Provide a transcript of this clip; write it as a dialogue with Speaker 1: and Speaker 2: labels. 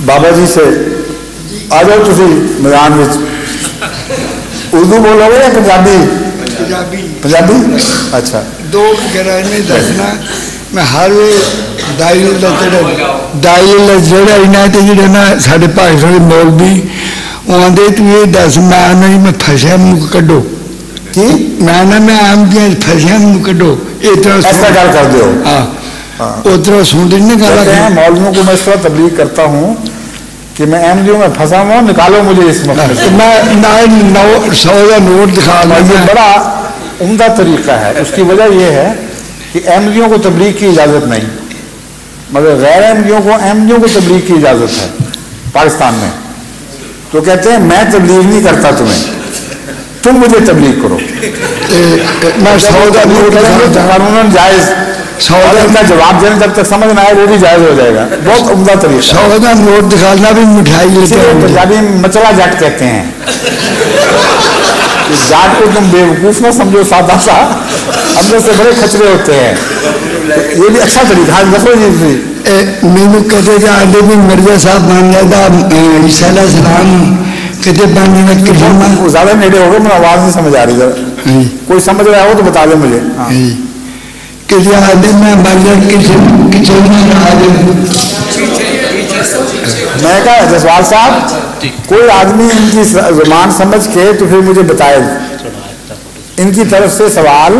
Speaker 1: बाबा जी से आ जाओ तुसी मैदान में उर्दू बोलोगे या पंजाबी? पंजाबी। अच्छा
Speaker 2: दो घराने दसना मैं हर दाई जड़ा इन्हें तो जो ना साढ़े भाषा के मौलवी आते तू ये दस मैं फसिया मुँह कड्डो
Speaker 1: कि
Speaker 2: मैं आम दिया फसिया मुँह कड्डो
Speaker 1: ऐसा गल कर दो।
Speaker 2: हाँ उधर सुन रही
Speaker 1: गल मौलवियों को मैं इस तरह तबलीग करता हूँ कि मैं अहमदियों में फंसा हुआ, निकालो मुझे इस मसले से।
Speaker 2: मैं 100 का नोट दिखा
Speaker 1: ये बड़ा उम्दा तरीका है। उसकी वजह यह है कि अहमदियों को तबलीग की इजाज़त नहीं, मगर गैर अहमदियों को तबलीग की इजाज़त है पाकिस्तान में। तो कहते हैं मैं तबलीग नहीं करता तुम्हें, तुम मुझे तबलीग करो।
Speaker 2: मैं 100 का नोट
Speaker 1: कानूनन जायज़, 100 का जवाब देने जब तक समझ में आए वो भी जायज़ हो जाएगा। बहुत उम्दा तरीका।
Speaker 2: 100 का नोट दिखाना भी मिठाई लेते हैं।
Speaker 1: पंजाबी में मचला जट कहते हैं। इस जाट को तुम बेवकूफ़ ना समझो, सादा सा, हम लोग से बड़े खचरे होते हैं। तो ये भी अच्छा तरीका है।
Speaker 2: मैनू कहते आगे भी मिर्जा साहब मान लिया ईसा अलैहिस्सलाम कहते बन
Speaker 1: ज़्यादा नेड़े हो गए, मैं आवाज़ नहीं समझ आ रही। कोई समझ रहा हो तो बता दे मुझे।
Speaker 2: कि आदि में
Speaker 1: मैं कहा जसवाल साहब कोई आदमी इनकी जुबान समझ के तो फिर मुझे बताए, इनकी तरफ से सवाल